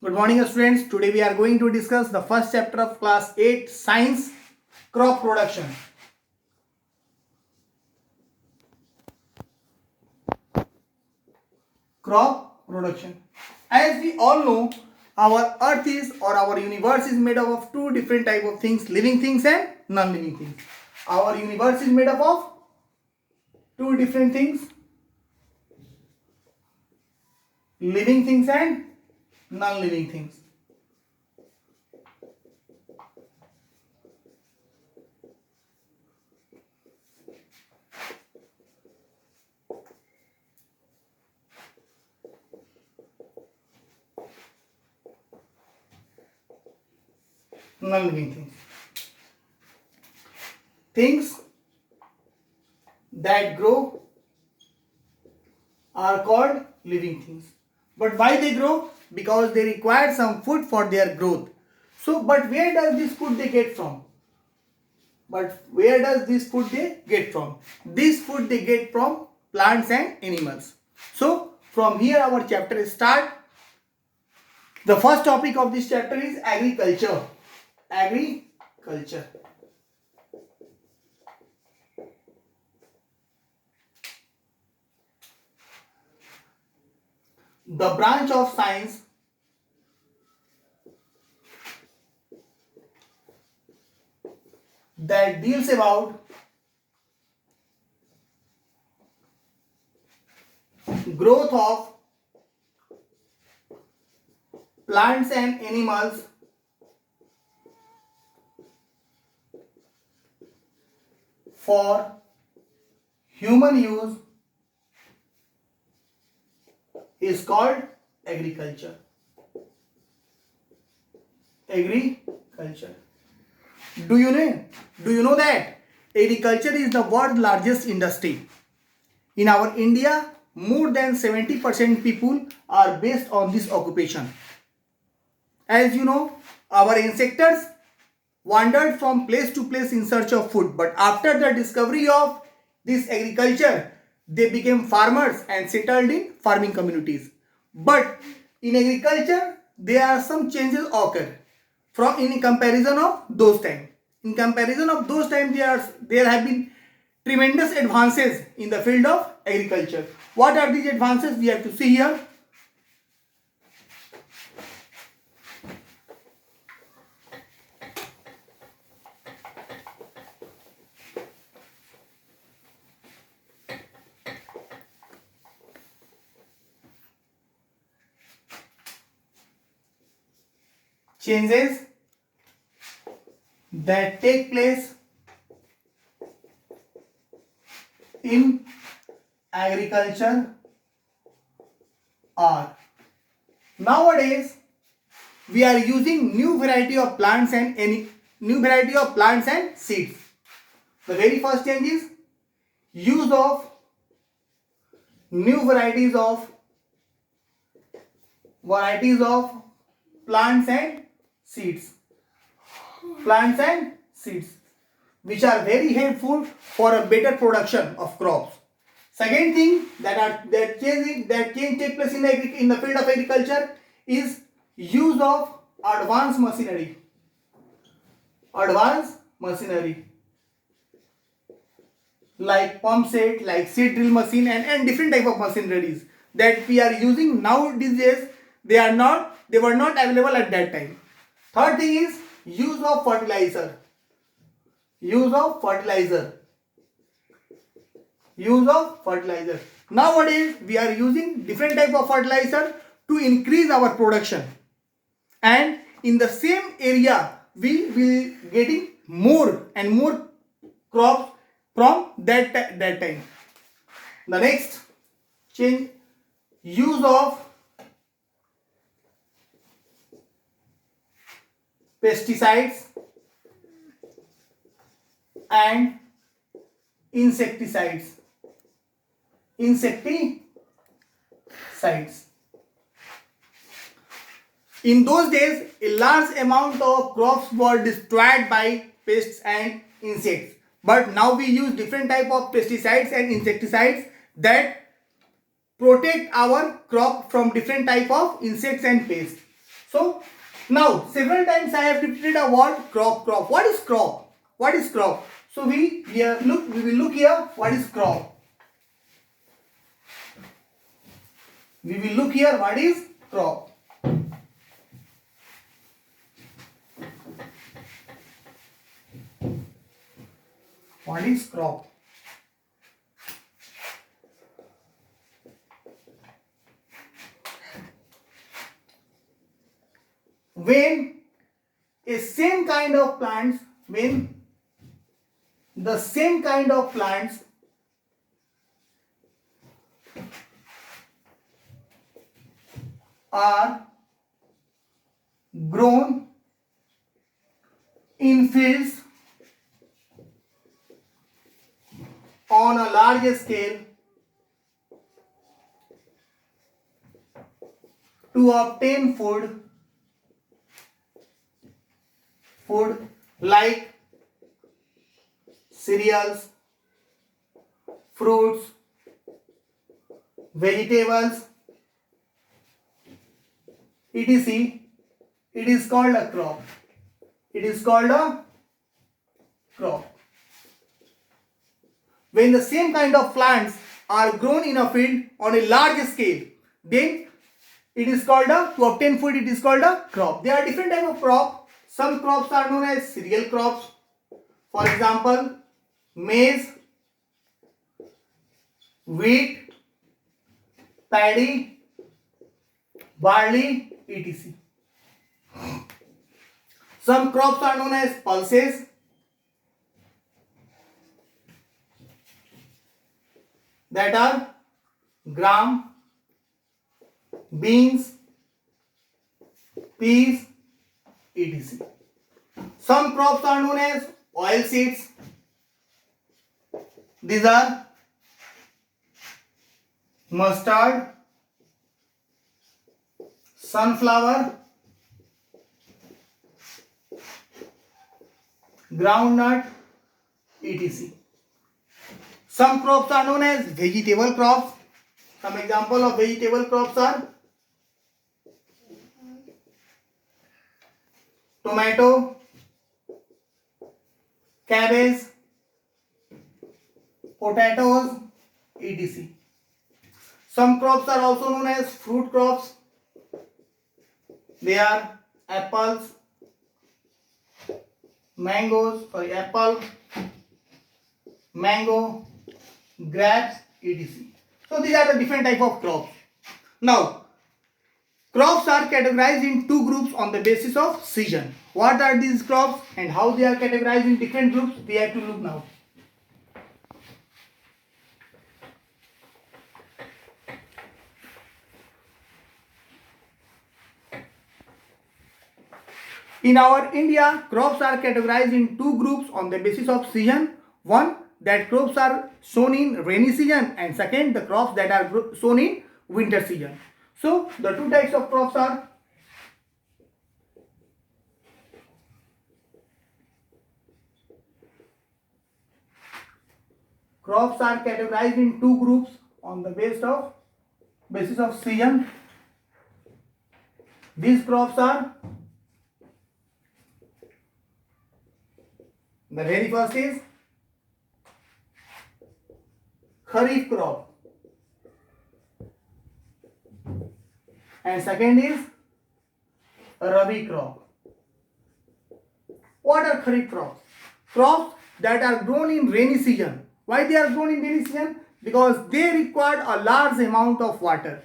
Good morning students. Today we are going to discuss the first chapter of class 8 science, crop production. Crop production. As we all know, our earth is or our universe is made up of two different type of things, living things and non-living things. Our universe is made up of two different things, living things and non-living things. Non-living things. Things that grow are called living things. But why they grow? Because they require some food for their growth. So, but where does this food they get from? This food they get from plants and animals. So, from here our chapter start. The first topic of this chapter is agriculture. Agriculture. The branch of science that deals about growth of plants and animals for human use is called agriculture. Agriculture. Do you know that agriculture is the world's largest industry? In our India, more than 70% people are based on this occupation. As you know, our ancestors wandered from place to place in search of food, but after the discovery of this agriculture, they became farmers and settled in farming communities. But in agriculture, there are some changes occur from in comparison of those times. In comparison of those times, there have been tremendous advances in the field of agriculture. What are these advances? We have to see here. Changes that take place in agriculture are nowadays we are using new variety of plants and seeds. The very first change is use of new varieties of plants and seeds, which are very helpful for a better production of crops. Second thing that change take place in the field of agriculture is use of advanced machinery like pump set, like seed drill machine and different type of machineries that we are using now these days. They were not available at that time. Third thing is use of fertilizer. Nowadays we are using different type of fertilizer to increase our production, and in the same area we will getting more and more crops from that time. The next change, use of pesticides and insecticides. In those days, a large amount of crops were destroyed by pests and insects. But now we use different type of pesticides and insecticides that protect our crop from different type of insects and pests. So now several times I have repeated a word crop. What is crop? What is crop? So we will look here. What is crop? We will look here. What is crop? What is crop? When the same kind of plants are grown in fields on a large scale to obtain food like cereals, fruits, vegetables, etc. It is called a crop. It is called a crop. When the same kind of plants are grown in a field on a large scale, then it is called to obtain food, it is called a crop. There are different types of crop. Some crops are known as cereal crops. For example, maize, wheat, paddy, barley, etc. Some crops are known as pulses. That are gram, beans, peas, etc. Some crops are known as oil seeds. These are mustard, sunflower, groundnut, etc. Some crops are known as vegetable crops. Some example of vegetable crops are tomato, cabbage, potatoes, etc. Some crops are also known as fruit crops. They are apples, apple, mango, grapes, etc. So these are the different type of crops. Now, crops are categorized in two groups on the basis of season. What are these crops and how they are categorized in different groups? We have to look now. In our India, crops are categorized in two groups on the basis of season. One, that crops are sown in rainy season, and second, the crops that are sown in winter season. So the two types of crops are categorized in two groups on the basis of season. These crops are, the very first is Kharif crop, and second is Rabi crop. What are Kharif crops? Crops that are grown in rainy season. Why they are grown in rainy season? Because they require a large amount of water.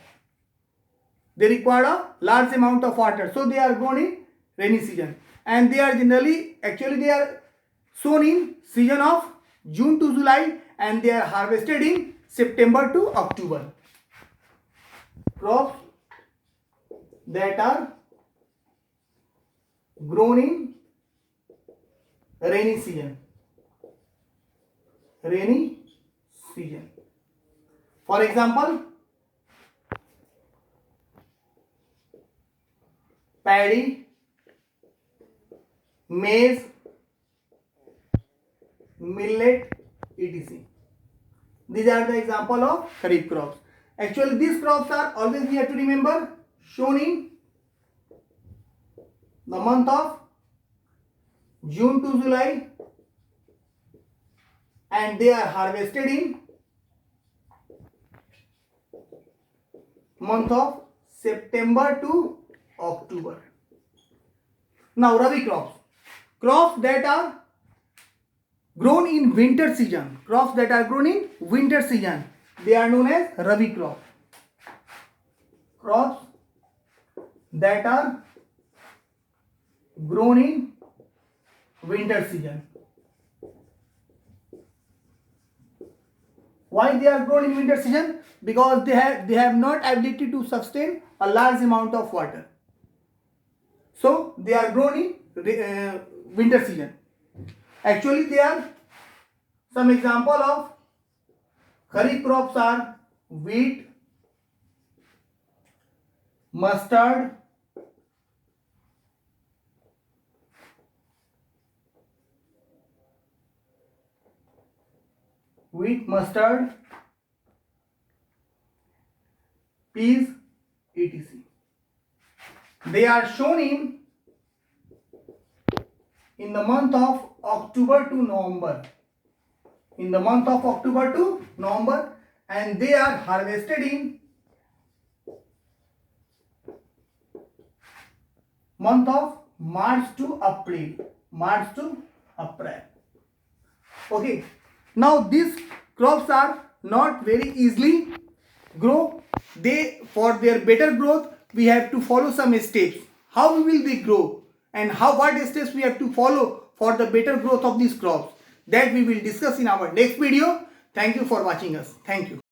So they are grown in rainy season, and they are they are sown in season of June to July, and they are harvested in September to October. Crops that are grown in rainy season. For example, paddy, maize, millet, etc. These are the example of Kharif crops. Actually, these crops are always, we have to remember, shown in the month of June to July, and they are harvested in month of September to October. Now Rabi crops. Crops that are grown in winter season. Crops that are grown in winter season. They are known as Rabi crops. Crops that are grown in winter season. Why they are grown in winter season? Because they have not ability to sustain a large amount of water. So they are grown in winter season. Actually, they are some example of kharif crops are wheat, mustard, peas, etc. They are shown in the month of October to November. In the month of October to November, and they are harvested in month of March to April. Okay. Now these crops are not very easily grow. For their better growth, we have to follow some steps. How will they grow, and what steps we have to follow for the better growth of these crops? That we will discuss in our next video. Thank you for watching us. Thank you.